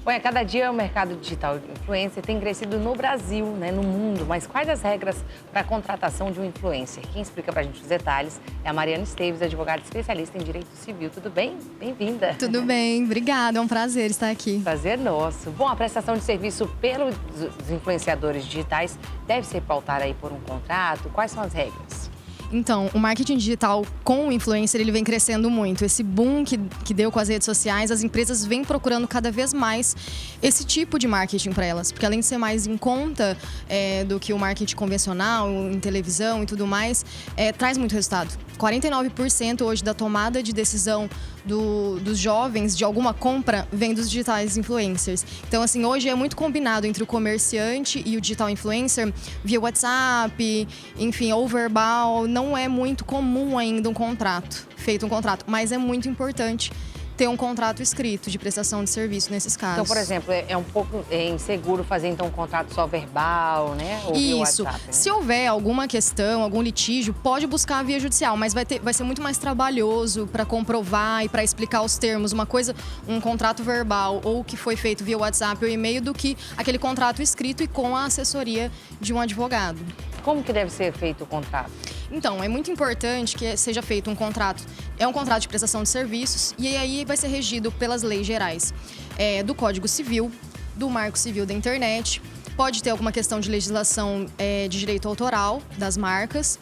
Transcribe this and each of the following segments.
Bom, a cada dia o mercado digital influencer tem crescido no Brasil, né, no mundo. Mas quais as regras para a contratação de um influencer? Quem explica para a gente os detalhes é a Mariana Esteves, advogada especialista em direito civil. Tudo bem? Bem-vinda. Tudo bem, obrigada. É um prazer estar aqui. Prazer nosso. Bom, a prestação de serviço pelos influenciadores digitais deve ser pautada aí por um contrato. Quais são as regras? Então, o marketing digital com o influencer, ele vem crescendo muito. Esse boom que deu com as redes sociais, as empresas vêm procurando cada vez mais esse tipo de marketing para elas. Porque além de ser mais em conta do que o marketing convencional, em televisão e tudo mais, traz muito resultado. 49% hoje da tomada de decisão dos jovens de alguma compra vem dos digitais influencers. Então, assim, hoje é muito combinado entre o comerciante e o digital influencer via WhatsApp, enfim, ou verbal. Não é muito comum ainda feito um contrato, mas é muito importante ter um contrato escrito de prestação de serviço nesses casos. Então, por exemplo, é um pouco inseguro fazer então um contrato só verbal, né? Ou via Isso. WhatsApp, né? Se houver alguma questão, algum litígio, pode buscar a via judicial, mas vai ser muito mais trabalhoso para comprovar e para explicar os termos. Uma coisa, um contrato verbal ou que foi feito via WhatsApp ou e-mail do que aquele contrato escrito e com a assessoria de um advogado. Como que deve ser feito o contrato? Então, é muito importante que seja feito um contrato. É um contrato de prestação de serviços e aí vai ser regido pelas leis gerais do Código Civil, do Marco Civil da Internet. Pode ter alguma questão de legislação de direito autoral das marcas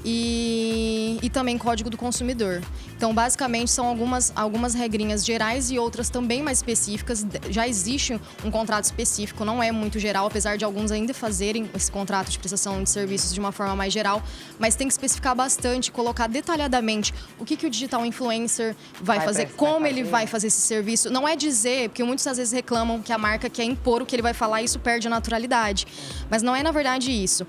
e também Código do Consumidor. Então, basicamente, são algumas regrinhas gerais e outras também mais específicas. Já existe um contrato específico, não é muito geral, apesar de alguns ainda fazerem esse contrato de prestação de serviços de uma forma mais geral, mas tem que especificar bastante, colocar detalhadamente o que o digital influencer vai fazer, como ele vai fazer esse serviço. Não é dizer, porque muitas às vezes reclamam que a marca quer impor o que ele vai falar e isso perde a naturalidade. Mas não é, na verdade, isso.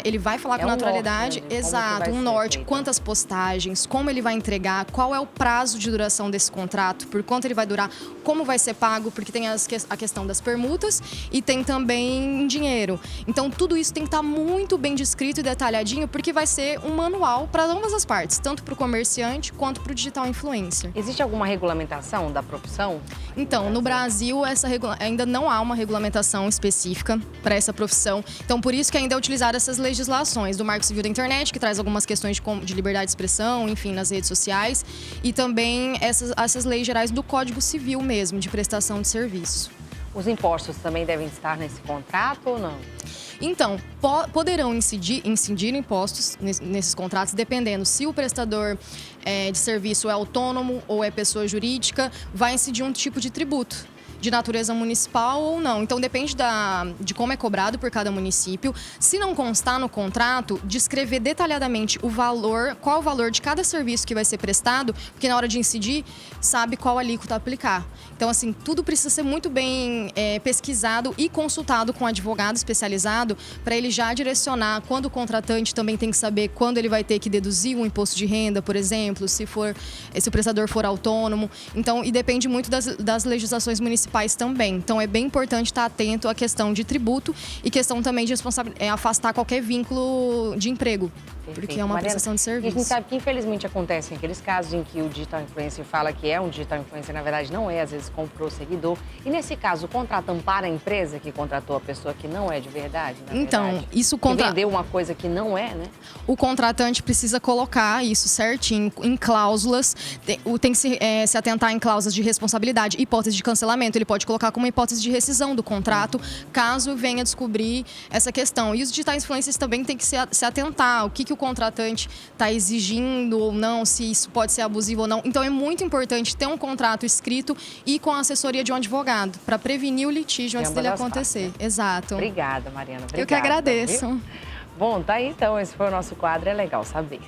Ele vai falar com naturalidade, exato, um norte, quantas postagens, como ele vai entregar, qual é o prazo de duração desse contrato, por quanto ele vai durar, como vai ser pago, porque tem a questão das permutas e tem também dinheiro. Então, tudo isso tem que estar muito bem descrito e detalhadinho, porque vai ser um manual para ambas as partes, tanto para o comerciante quanto para o digital influencer. Existe alguma regulamentação da profissão? Então, no Brasil, ainda não há uma regulamentação específica para essa profissão. Então, por isso que ainda é utilizar essas legislações do Marco Civil da Internet, que traz algumas questões de liberdade de expressão, enfim, nas redes sociais, e também essas leis gerais do Código Civil mesmo, de prestação de serviço. Os impostos também devem estar nesse contrato ou não? Então, poderão incidir impostos nesses contratos, dependendo se o prestador de serviço é autônomo ou é pessoa jurídica, vai incidir um tipo de tributo de natureza municipal ou não. Então, depende de como é cobrado por cada município. Se não constar no contrato, descrever detalhadamente qual o valor de cada serviço que vai ser prestado, porque na hora de incidir, sabe qual alíquota aplicar. Então, assim, tudo precisa ser muito bem pesquisado e consultado com um advogado especializado para ele já direcionar quando o contratante também tem que saber quando ele vai ter que deduzir o imposto de renda, por exemplo, se o prestador for autônomo. Então, e depende muito das legislações municipais também. Então, é bem importante estar atento à questão de tributo e questão também de afastar qualquer vínculo de emprego. Perfeito. Porque é uma prestação de serviço. E a gente sabe que, infelizmente, acontecem aqueles casos em que o digital influencer fala que é um digital influencer, na verdade não é, às vezes comprou o seguidor. E, nesse caso, o contrato ampara a empresa que contratou a pessoa que não é de verdade, Então, isso que vendeu uma coisa que não é, né? O contratante precisa colocar isso certinho em cláusulas, tem que se atentar em cláusulas de responsabilidade, hipótese de cancelamento, ele pode colocar como hipótese de rescisão do contrato, caso venha descobrir essa questão. E os digitais influencers também têm que se atentar ao que o contratante está exigindo ou não, se isso pode ser abusivo ou não. Então, é muito importante ter um contrato escrito e com a assessoria de um advogado, para prevenir o litígio antes dele acontecer. Partes, né? Exato. Obrigada, Mariana. Obrigada, eu que agradeço. Viu? Bom, tá aí então. Esse foi o nosso quadro. É legal saber.